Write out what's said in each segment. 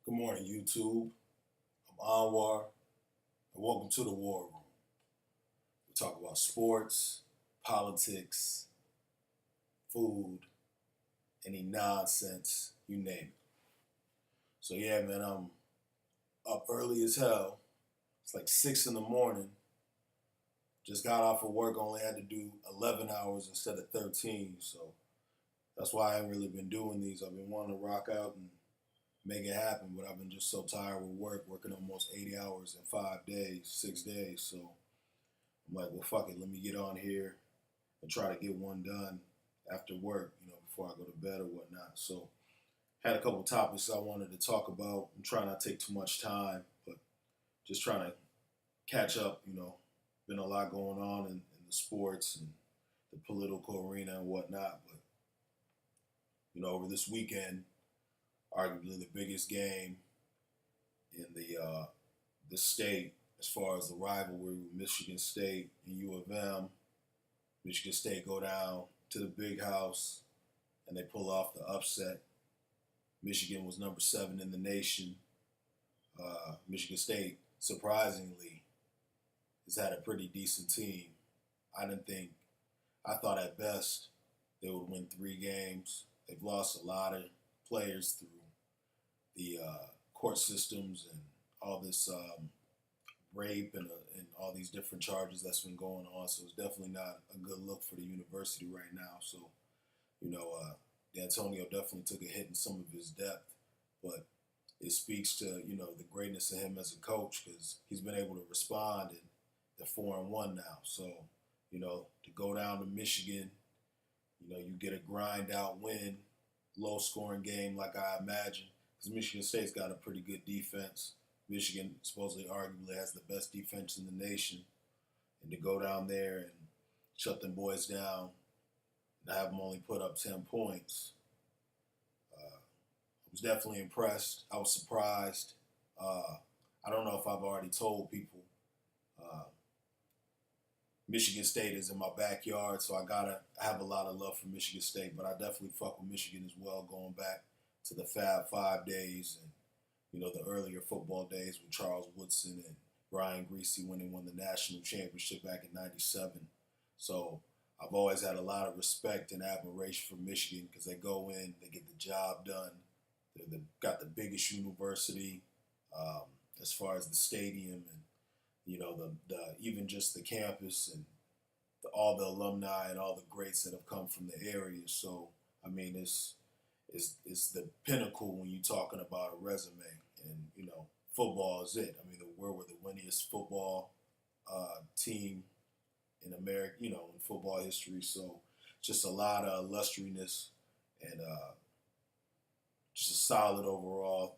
Good morning, YouTube. I'm Anwar, and welcome to the War Room. We talk about sports, politics, food, any nonsense, you name it. So yeah, man, I'm up early as hell. It's like 6 in the morning. Just got off of work, only had to do 11 hours instead of 13. So that's why I haven't really been doing these. I've been wanting to rock out and make it happen, but I've been just so tired with work, working almost 80 hours in 5 days, 6 days. So I'm like, well, fuck it, let me get on here and try to get one done after work, before I go to bed or whatnot. So had a couple topics I wanted to talk about. I'm trying not to take too much time, but just trying to catch up. Been a lot going on in the sports and the political arena and whatnot. But over this weekend, arguably the biggest game in the state as far as the rivalry with Michigan State and U of M. Michigan State go down to the big house and they pull off the upset. Michigan was number 7 in the nation. Michigan State, surprisingly, has had a pretty decent team. I thought at best they would win 3 games. They've lost a lot of players through the court systems and all this rape and all these different charges that's been going on. So it's definitely not a good look for the university right now. So, D'Antonio definitely took a hit in some of his depth, but it speaks to, the greatness of him as a coach because he's been able to respond, and they're 4-1 now. So, to go down to Michigan, you get a grind out win, low scoring game like I imagined, because Michigan State's got a pretty good defense. Michigan supposedly arguably has the best defense in the nation. And to go down there and shut them boys down and have them only put up 10 points, I was definitely impressed. I was surprised. I don't know if I've already told people. Michigan State is in my backyard, so I have a lot of love for Michigan State, but I definitely fuck with Michigan as well, going back to the Fab Five days and the earlier football days with Charles Woodson and Brian Griese when they won the national championship back in '97. So I've always had a lot of respect and admiration for Michigan because they go in, they get the job done. They've got the biggest university as far as the stadium and the even just the campus and all the alumni and all the greats that have come from the area. So I mean, it's the pinnacle when you're talking about a resume, and football is it. I mean, we're the winningest football team in America, in football history. So just a lot of illustriousness and just a solid overall,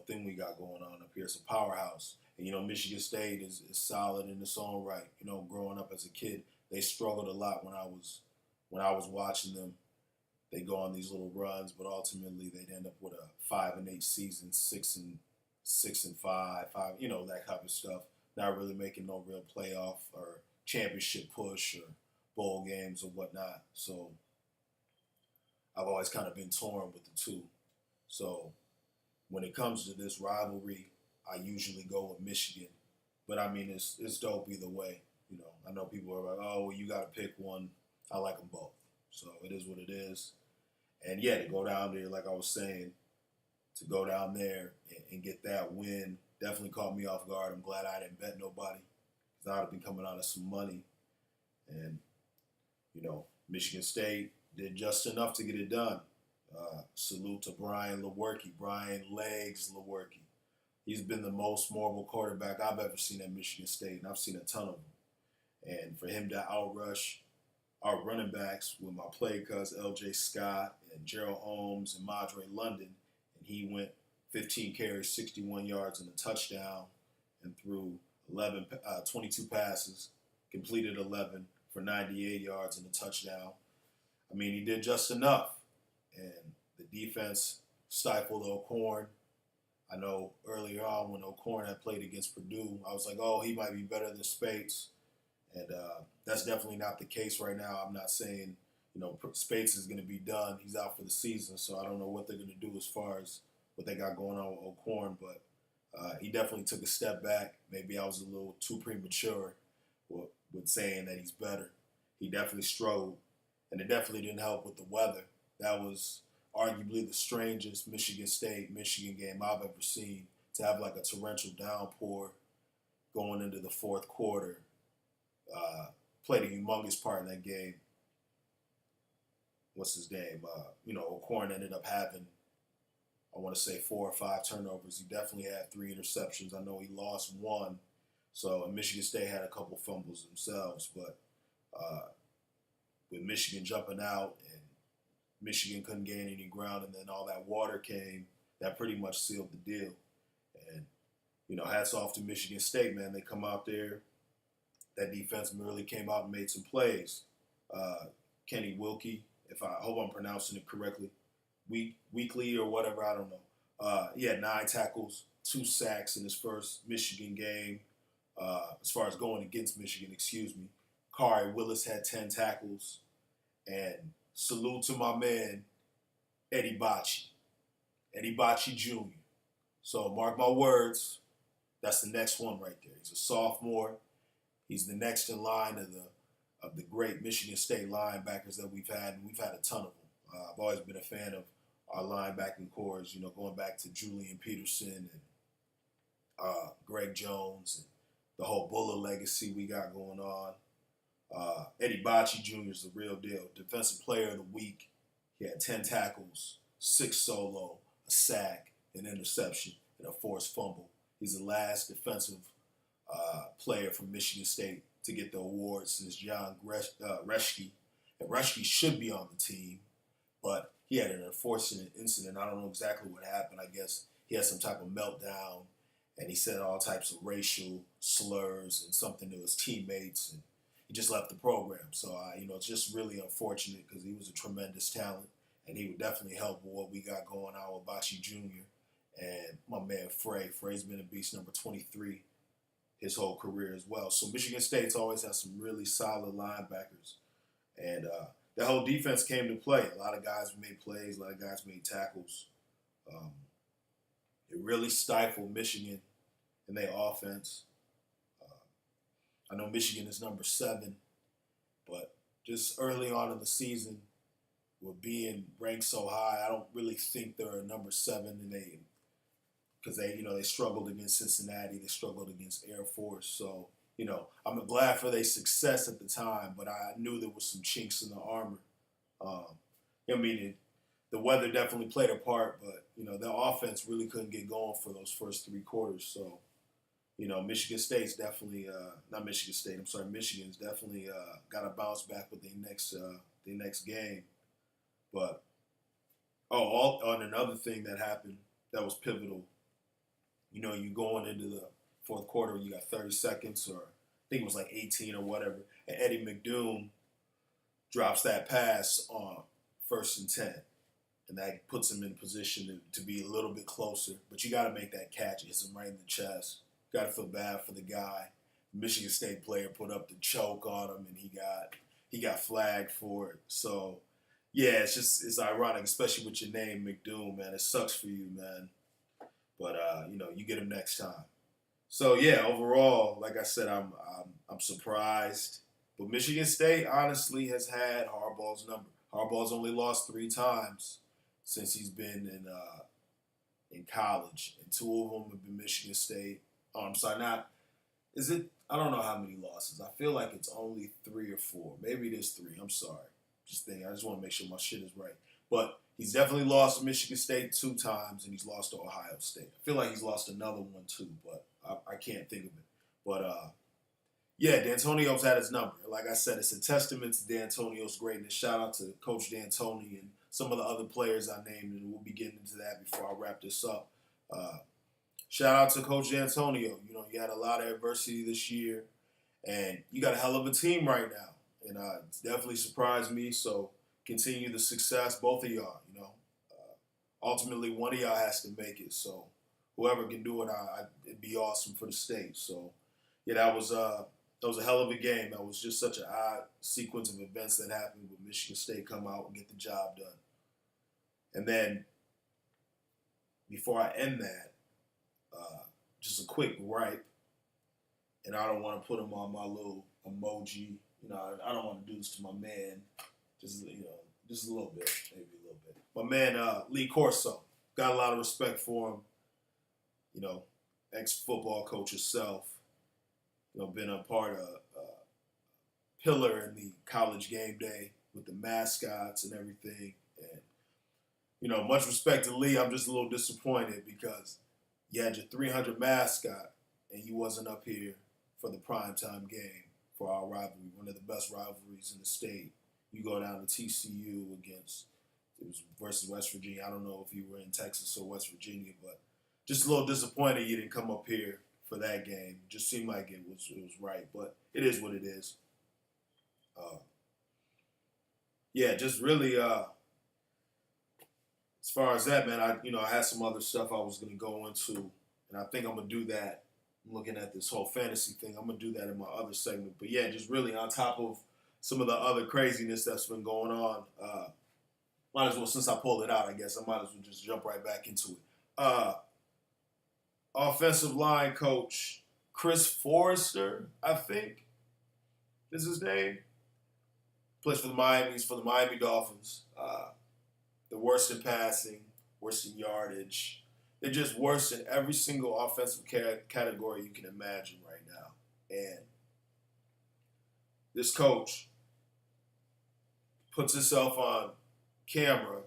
thing we got going on up here. It's a powerhouse. And, Michigan State is solid in its own right. Growing up as a kid, they struggled a lot when I was watching them. They go on these little runs, but ultimately they'd end up with a 5-8 season, 6-5, that type of stuff. Not really making no real playoff or championship push or bowl games or whatnot. So I've always kind of been torn with the two. So when it comes to this rivalry, I usually go with Michigan. But I mean, it's dope either way. I know people are like, oh, well, you got to pick one. I like them both. So it is what it is. And yeah, to go down there, like I was saying, to go down there and get that win definitely caught me off guard. I'm glad I didn't bet nobody because I would have been coming out of some money. And, Michigan State did just enough to get it done. Salute to Brian Legs Lewerke. He's been the most mobile quarterback I've ever seen at Michigan State, and I've seen a ton of them. And for him to outrush our running backs with my play cuz L.J. Scott and Gerald Holmes and Madre London, and he went 15 carries, 61 yards and a touchdown and threw 22 passes, completed 11 for 98 yards and a touchdown. I mean, he did just enough. And the defense stifled O'Korn. I know earlier on when O'Korn had played against Purdue, I was like, oh, he might be better than Spates. And that's definitely not the case right now. I'm not saying, Spates is going to be done. He's out for the season, so I don't know what they're going to do as far as what they got going on with O'Corn, but he definitely took a step back. Maybe I was a little too premature with saying that he's better. He definitely struggled, and it definitely didn't help with the weather. That was arguably the strangest Michigan State-Michigan game I've ever seen, to have like a torrential downpour going into the fourth quarter. Played a humongous part in that game. What's his name? O'Corn ended up having, I want to say, 4 or 5 turnovers. He definitely had 3 interceptions. I know he lost 1. So, and Michigan State had a couple fumbles themselves. But with Michigan jumping out and Michigan couldn't gain any ground, and then all that water came, that pretty much sealed the deal. And, hats off to Michigan State, man. They come out there. That defense really came out and made some plays. Kenny Wilkie, I hope I'm pronouncing it correctly, Weekly or whatever, I don't know. He had 9 tackles, 2 sacks in his first Michigan game. As far as going against Michigan, Kari Willis had 10 tackles. And salute to my man, Eddie Bocci Jr. So mark my words, that's the next one right there. He's a sophomore. He's the next in line of the great Michigan State linebackers that we've had, and we've had a ton of them. I've always been a fan of our linebacking corps, going back to Julian Peterson and Greg Jones and the whole Buller legacy we got going on. Eddie Bocci Jr. is the real deal. Defensive Player of the Week. He had 10 tackles, 6 solo, a sack, an interception, and a forced fumble. He's the last defensive player from Michigan State to get the award since John Reschke. And Reschke should be on the team, but he had an unfortunate incident. I don't know exactly what happened. I guess he had some type of meltdown, and he said all types of racial slurs and something to his teammates, and he just left the program. So, it's just really unfortunate because he was a tremendous talent, and he would definitely help with what we got going on with Bocci Jr. and my man Frey. Frey's been a beast, number 23, his whole career as well. So Michigan State's always had some really solid linebackers. And the whole defense came to play. A lot of guys made plays. A lot of guys made tackles. It really stifled Michigan in their offense. I know Michigan is number 7, but just early on in the season, with being ranked so high, I don't really think they're a number 7 in a, because they struggled against Cincinnati, they struggled against Air Force. So, I'm glad for their success at the time, but I knew there was some chinks in the armor. The weather definitely played a part, but, their offense really couldn't get going for those first 3 quarters. So, Michigan State's definitely, Michigan's definitely got to bounce back with their next game. But, on another thing that happened that was pivotal, you going into the fourth quarter, you got 30 seconds, or I think it was like 18 or whatever, and Eddie McDoom drops that pass on 1st and 10, and that puts him in position to be a little bit closer. But you got to make that catch. It hits him right in the chest. Got to feel bad for the guy. The Michigan State player put up the choke on him, and he got flagged for it. So, yeah, it's ironic, especially with your name, McDoom, man. It sucks for you, man. But you get him next time. So yeah, overall, like I said, I'm surprised. But Michigan State honestly has had Harbaugh's number. Harbaugh's only lost 3 times since he's been in college, and 2 of them have been Michigan State. I don't know how many losses. I feel like it's only 3 or 4. Maybe it is 3. I'm sorry. I just want to make sure my shit is right. But he's definitely lost to Michigan State 2 times, and he's lost to Ohio State. I feel like he's lost another one too, but I can't think of it. But, yeah, D'Antonio's had his number. Like I said, it's a testament to D'Antonio's greatness. Shout out to Coach D'Antoni and some of the other players I named, and we'll be getting into that before I wrap this up. Shout out to Coach D'Antonio. You had a lot of adversity this year, and you got a hell of a team right now. And it's definitely surprised me, so continue the success, both of y'all, ultimately, one of y'all has to make it. So whoever can do it, it'd be awesome for the state. So, yeah, that was a hell of a game. That was just such an odd sequence of events that happened with Michigan State come out and get the job done. And then before I end that, just a quick gripe, and I don't want to put him on my little emoji. I don't want to do this to my man. Just just a little bit, maybe a little bit. My man, Lee Corso, got a lot of respect for him. Ex-football coach himself. Been a part of pillar in the college game day with the mascots and everything. And much respect to Lee. I'm just a little disappointed because you had your 300 mascot and you wasn't up here for the primetime game for our rivalry, one of the best rivalries in the state. You go down to TCU versus West Virginia. I don't know if you were in Texas or West Virginia, but just a little disappointed you didn't come up here for that game. It just seemed like it was right, but it is what it is. Just really, as far as that, man, I had some other stuff I was going to go into, and I think I'm going to do that. I'm looking at this whole fantasy thing. I'm going to do that in my other segment. But, just really on top of some of the other craziness that's been going on, might as well, since I pulled it out, I guess, I might as well just jump right back into it. Offensive line coach Chris Forrester, I think is his name. Plays for the Miami Dolphins. They're worst in passing, worst in yardage. They're just worse in every single offensive category you can imagine right now. And this coach puts himself on camera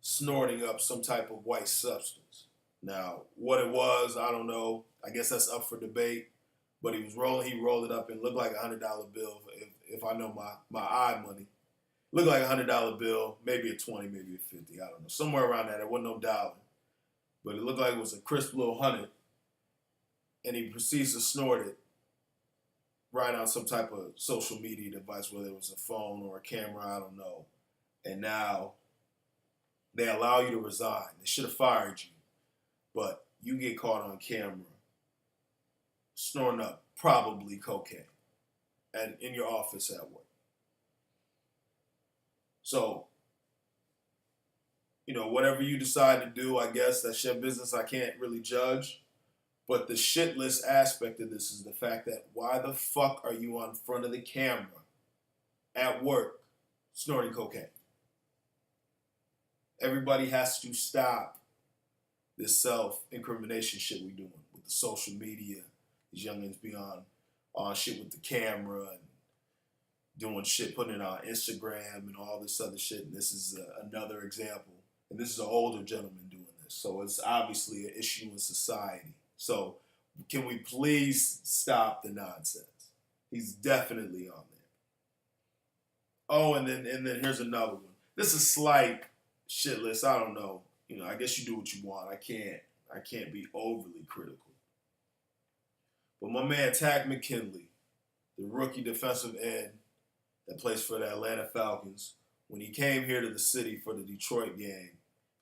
snorting up some type of white substance. Now, what it was, I don't know. I guess that's up for debate. But he rolled it up and looked like a $100 bill, if I know my eye money. Looked like a $100 bill, maybe a 20, maybe a 50, I don't know. Somewhere around that. It wasn't no dollar. But it looked like it was a crisp little 100. And he proceeds to snort it right on some type of social media device, whether it was a phone or a camera, I don't know. And now they allow you to resign. They should have fired you. But you get caught on camera snorting up probably cocaine and in your office at work. So, whatever you decide to do, I guess that's your business. I can't really judge. But the shitless aspect of this is the fact that why the fuck are you on front of the camera at work snorting cocaine? Everybody has to stop this self-incrimination shit we doing with the social media. These youngins be on shit with the camera and doing shit, putting it on Instagram and all this other shit. And this is another example. And this is an older gentleman doing this. So it's obviously an issue in society. So can we please stop the nonsense? He's definitely on there. Oh, and then here's another one. This is slight shitless. I don't know. I guess you do what you want. I can't be overly critical. But my man Tack McKinley, the rookie defensive end that plays for the Atlanta Falcons, when he came here to the city for the Detroit game,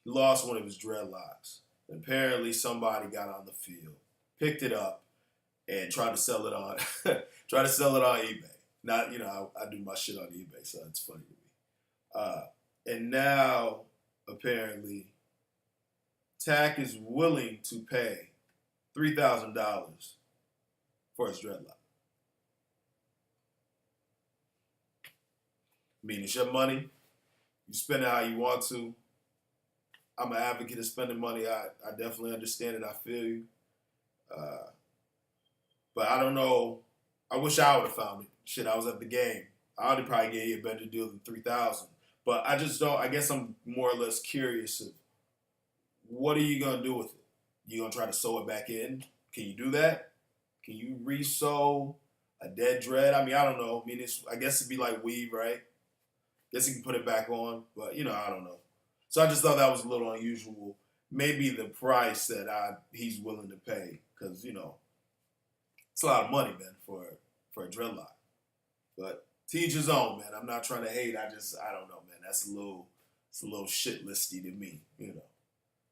he lost one of his dreadlocks. And apparently somebody got on the field, picked it up, and tried to sell it on eBay. Not, I do my shit on eBay, so it's funny to me. And now, apparently, Tack is willing to pay $3,000 for his dreadlock. I mean, it's your money. You spend it how you want to. I'm an advocate of spending money. I definitely understand it. I feel you. But I don't know. I wish I would have found it. Shit, I was at the game. I would have probably gave you a better deal than $3,000. But I just don't. I guess I'm more or less curious of what are you going to do with it? You going to try to sew it back in? Can you do that? Can you re-sew a dead dread? I mean, I don't know. I mean, I guess it'd be like weave, right? Guess you can put it back on. But, I don't know. So I just thought that was a little unusual. Maybe the price that he's willing to pay. Because, it's a lot of money, man, for a dreadlock. But to each his own, man. I'm not trying to hate. I don't know, man. It's a little shit listy to me,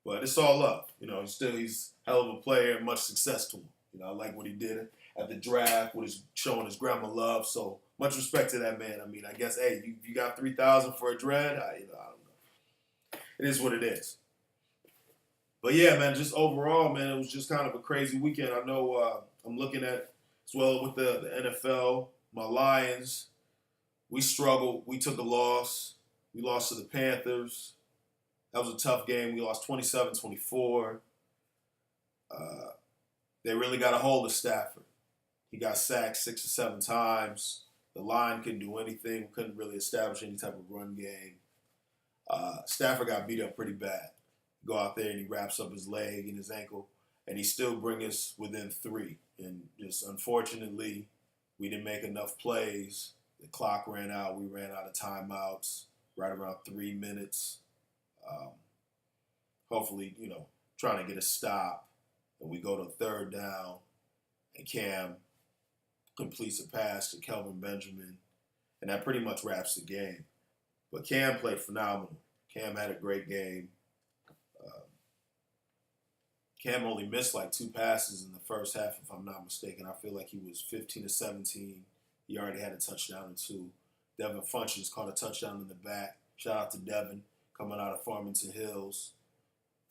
But it's all love. He's a hell of a player and much success to him. I like what he did at the draft, what he's showing his grandma love. So much respect to that man. I mean, I guess, hey, you got $3,000 for a dread? I don't know. It is what it is. But yeah, man, just overall, man, it was just kind of a crazy weekend. I know I'm looking at as well with the NFL. My Lions, we struggled. We took a loss. We lost to the Panthers. That was a tough game. We lost 27-24. Uh, they really got a hold of Stafford. He got sacked 6 or 7 times. The line couldn't do anything. We couldn't really establish any type of run game. Stafford got beat up pretty bad. Go out there and he wraps up his leg and his ankle, and he still brings us within 3. And just unfortunately, we didn't make enough plays. The clock ran out. We ran out of timeouts right around 3 minutes. Hopefully, trying to get a stop, and we go to 3rd down, and Cam completes a pass to Kelvin Benjamin, and that pretty much wraps the game. But Cam played phenomenal. Cam had a great game. Cam only missed like 2 passes in the first half, if I'm not mistaken. I feel like he was 15 to 17. He already had a touchdown and 2. Devin Funches caught a touchdown in the back. Shout out to Devin, coming out of Farmington Hills.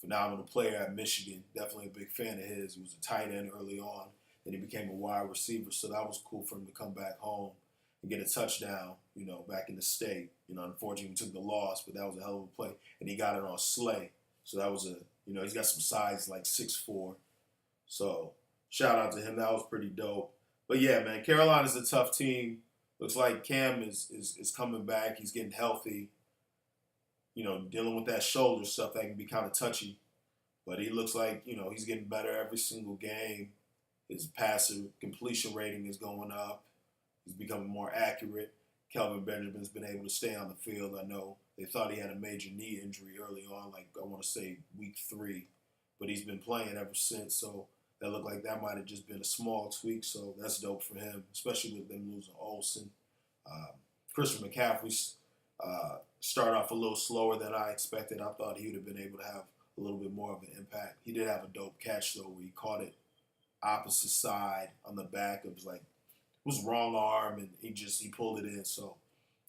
Phenomenal player at Michigan. Definitely a big fan of his. He was a tight end early on. Then he became a wide receiver, so that was cool for him to come back home and get a touchdown, back in the state. Unfortunately, we took the loss, but that was a hell of a play. And he got it on Slay. So that was he's got some size like 6'4". So shout out to him. That was pretty dope. But yeah, man, Carolina's a tough team. Looks like Cam is coming back. He's getting healthy. Dealing with that shoulder stuff that can be kind of touchy. But he looks like, he's getting better every single game. His passer completion rating is going up. He's becoming more accurate. Kelvin Benjamin's been able to stay on the field. I know they thought he had a major knee injury early on, like I want to say week 3. But he's been playing ever since. So that looked like that might have just been a small tweak. So that's dope for him, especially with them losing Olsen. Christian McCaffrey started off a little slower than I expected. I thought he would have been able to have a little bit more of an impact. He did have a dope catch, though, where he caught it opposite side on the back of it was wrong arm, and he pulled it in. So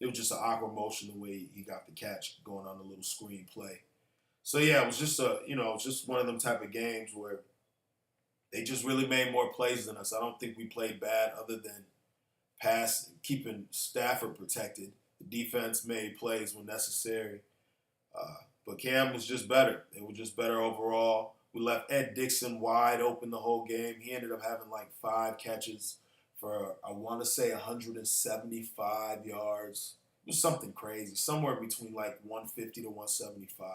it was just an awkward motion the way he got the catch going on the little screen play. So yeah, it was just one of them type of games where they just really made more plays than us. I don't think we played bad other than keeping Stafford protected. The defense made plays when necessary. But Cam was just better. They were just better overall. We left Ed Dixon wide open the whole game. He ended up having like 5 catches for, I want to say, 175 yards. It was something crazy, somewhere between like 150 to 175.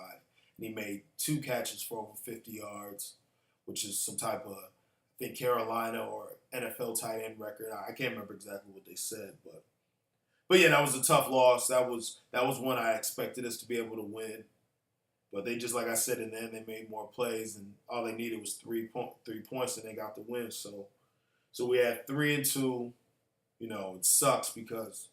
And he made 2 catches for over 50 yards, which is some type of, I think, Carolina or NFL tight end record. I can't remember exactly what they said, but yeah, that was a tough loss. That was one I expected us to be able to win. But they just, like I said, in the end, they made more plays, and all they needed was 3 points, and they got the win. So we had 3-2. It sucks because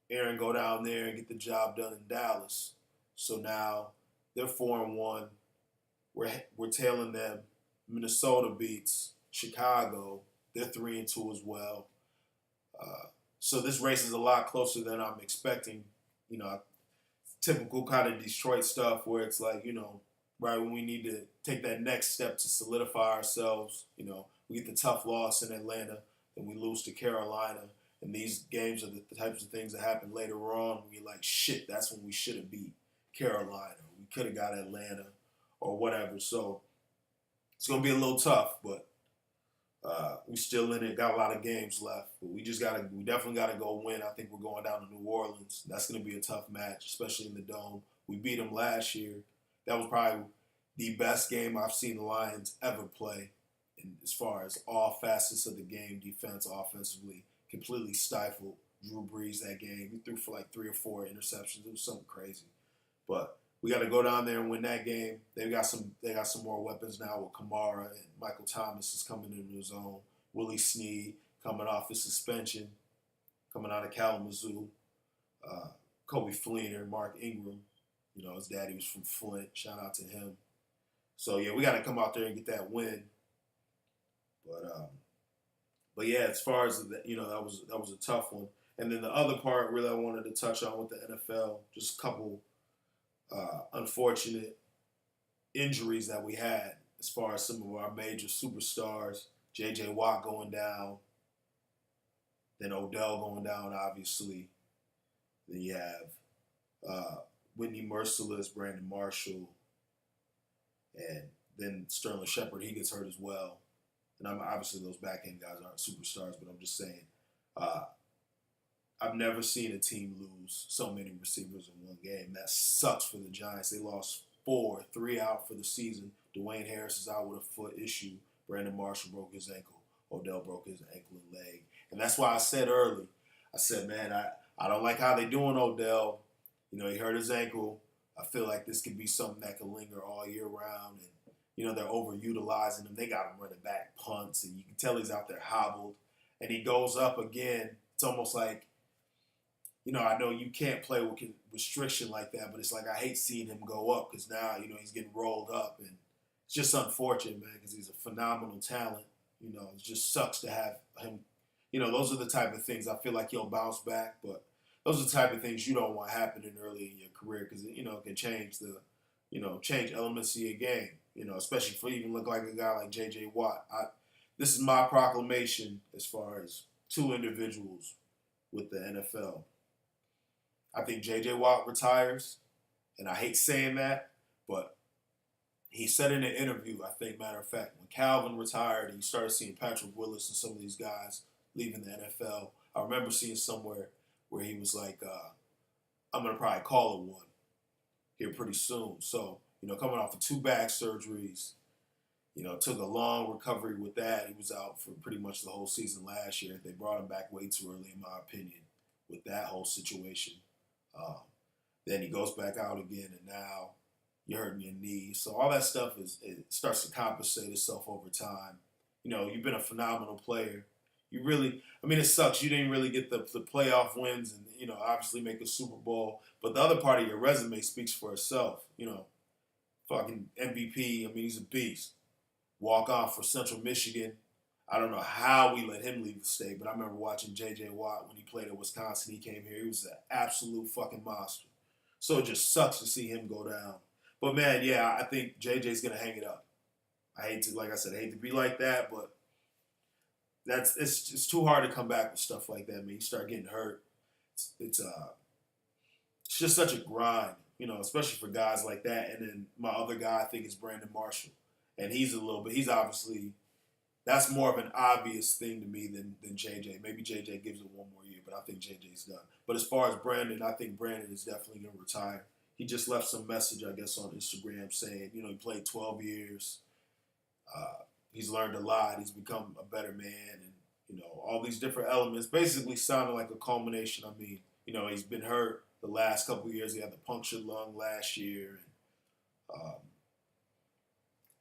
Aaron go down there and get the job done in Dallas. So now they're 4-1. We're tailing them. Minnesota beats Chicago. They're 3-2 as well. So this race is a lot closer than I'm expecting. Typical kind of Detroit stuff where it's like, right when we need to take that next step to solidify ourselves, we get the tough loss in Atlanta, then we lose to Carolina. And these games are the types of things that happen later on. We're like, shit, that's when we should have beat Carolina. We could have got Atlanta or whatever. So it's going to be a little tough, but we still in it. Got a lot of games left, but we definitely got to go win. I think we're going down to New Orleans. That's going to be a tough match, especially in the Dome. We beat them last year. That was probably the best game I've seen the Lions ever play. And as far as all facets of the game, defense, offensively, completely stifled Drew Brees that game. He threw for like 3 or 4 interceptions. It was something crazy. But we got to go down there and win that game. They got some more weapons now with Kamara, and Michael Thomas is coming into his own. Willie Snead coming off his suspension, coming out of Kalamazoo. Kobe Fleener, Mark Ingram. His daddy was from Flint. Shout out to him. So yeah, we got to come out there and get that win. But yeah, as far as that was a tough one. And then the other part really I wanted to touch on with the NFL, just a couple unfortunate injuries that we had as far as some of our major superstars. J.J. Watt going down, then Odell going down, obviously. Then you have Whitney Merciless, Brandon Marshall, and then Sterling Shepard. He gets hurt as well. And obviously those back end guys aren't superstars, but I'm just saying, I've never seen a team lose so many receivers in one game. That sucks for the Giants. They lost 4, 3 out for the season. Dwayne Harris is out with a foot issue. Brandon Marshall broke his ankle. Odell broke his ankle and leg. And that's why I said early, I said, man, I don't like how they doing Odell. You know, he hurt his ankle. I feel like this could be something that could linger all year round. And, you know, they're overutilizing him. They got him running back punts, and you can tell he's out there hobbled. And he goes up again. It's almost like, you know, I know you can't play with restriction like that, but it's like I hate seeing him go up because now, you know, he's getting rolled up. And it's just unfortunate, man, because he's a phenomenal talent. You know, it just sucks to have him. You know, those are the type of things I feel like he'll bounce back, but those are the type of things you don't want happening early in your career because, you know, it can change change elements of your game, you know, especially for even look like a guy like J.J. Watt. This is my proclamation as far as 2 individuals with the NFL. I think J.J. Watt retires, and I hate saying that, but he said in an interview, I think, matter of fact, when Calvin retired and you started seeing Patrick Willis and some of these guys leaving the NFL, I remember seeing somewhere where he was like, I'm going to probably call it one here pretty soon. So, you know, coming off of 2 back surgeries, you know, took a long recovery with that. He was out for pretty much the whole season last year. They brought him back way too early, in my opinion, with that whole situation. Then he goes back out again, and now you're hurting your knee. So all that stuff it starts to compensate itself over time. You know, you've been a phenomenal player. You really, I mean, it sucks. You didn't really get the playoff wins and, you know, obviously make a Super Bowl. But the other part of your resume speaks for itself. You know, fucking MVP. I mean, he's a beast. Walk off for Central Michigan. I don't know how we let him leave the state, but I remember watching J.J. Watt when he played at Wisconsin. He came here. He was an absolute fucking monster. So it just sucks to see him go down. But, man, yeah, I think J.J.'s going to hang it up. I hate to be like that, but it's too hard to come back with stuff like that, man. You start getting hurt. It's just such a grind, you know, especially for guys like that. And then my other guy, I think, is Brandon Marshall. And he's obviously, that's more of an obvious thing to me than JJ. Maybe JJ gives it one more year, but I think JJ's done. But as far as Brandon, I think Brandon is definitely going to retire. He just left some message, I guess, on Instagram saying, you know, he played 12 years. He's learned a lot. He's become a better man. And, you know, all these different elements basically sounded like a culmination. I mean, you know, he's been hurt the last couple of years. He had the punctured lung last year. And,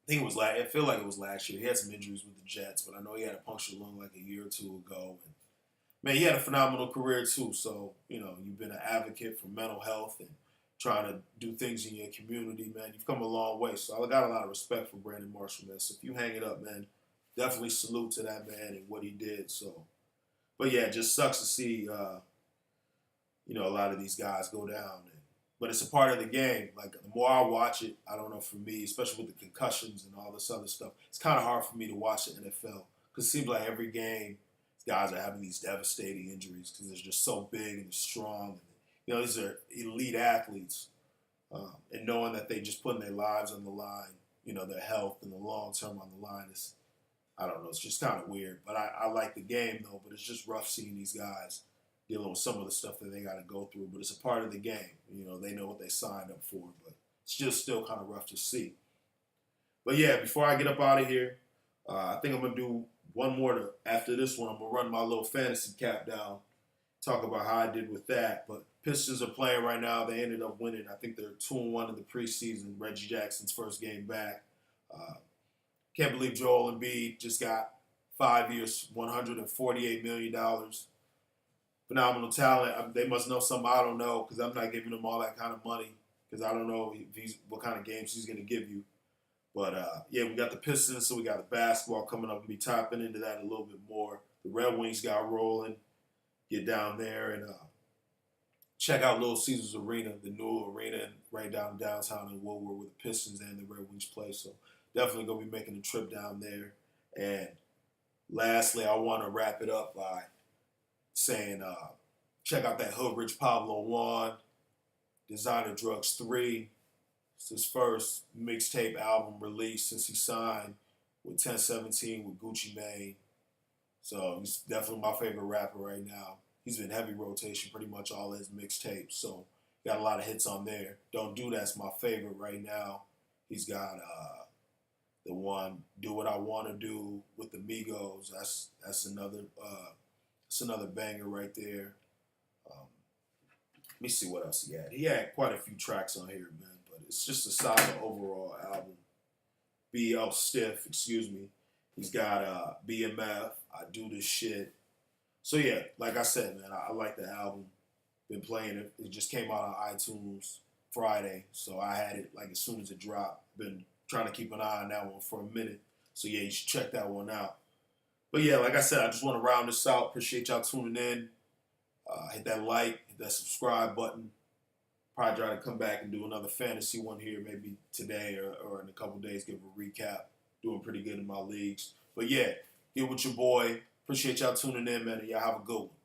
I feel like it was last year. He had some injuries with the Jets, but I know he had a punctured lung like a year or 2 ago. And, man, he had a phenomenal career too. So, you know, you've been an advocate for mental health and trying to do things in your community, man. You've come a long way. So I got a lot of respect for Brandon Marshall, man. So if you hang it up, man, definitely salute to that man and what he did. So, but yeah, it just sucks to see, you know, a lot of these guys go down. But it's a part of the game. Like, the more I watch it, I don't know, for me, especially with the concussions and all this other stuff, it's kind of hard for me to watch the NFL. Because it seems like every game, guys are having these devastating injuries because they're just so big and strong. And, you know, these are elite athletes. And knowing that they just putting their lives on the line, you know, their health and the long term on the line is, I don't know, it's just kind of weird. But I like the game, though, but it's just rough seeing these guys dealing with some of the stuff that they got to go through. But it's a part of the game. You know, they know what they signed up for, but it's just still kind of rough to see. But, yeah, before I get up out of here, I think I'm going to do one more. After this one, I'm going to run my little fantasy cap down, talk about how I did with that. But Pistons are playing right now. They ended up winning. I think they're 2-1 in the preseason. Reggie Jackson's first game back. Can't believe Joel Embiid just got 5 years, $148 million. Phenomenal talent. They must know something I don't know because I'm not giving him all that kind of money because I don't know what kind of games he's going to give you. But, yeah, we got the Pistons, so we got the basketball coming up. We'll be tapping into that a little bit more. The Red Wings got rolling. Get down there and check out Little Caesars Arena, the new arena right downtown in Woodward where the Pistons and the Red Wings play. So definitely going to be making a trip down there. And lastly, I want to wrap it up by saying check out that Hood Rich Pablo 1, Designer Drugs 3. It's his first mixtape album release since he signed with 1017 with Gucci Mane. So he's definitely my favorite rapper right now. He's been heavy rotation pretty much all his mixtapes. So got a lot of hits on there. Don't Do That's my favorite right now. He's got the one Do What I Want to Do with the Migos. That's another banger right there. Let me see what else he had. He had quite a few tracks on here, man, but it's just a solid overall album. BL Stiff, excuse me. He's got BMF, I Do This Shit. So yeah, like I said, man, I like the album. Been playing it. It just came out on iTunes Friday, so I had it like as soon as it dropped. Been trying to keep an eye on that one for a minute. So yeah, you should check that one out. But yeah, like I said, I just want to round this out. Appreciate y'all tuning in. Hit that like, hit that subscribe button. Probably try to come back and do another fantasy one here maybe today or in a couple days, give a recap. Doing pretty good in my leagues. But yeah, get with your boy. Appreciate y'all tuning in, man, and y'all have a good one.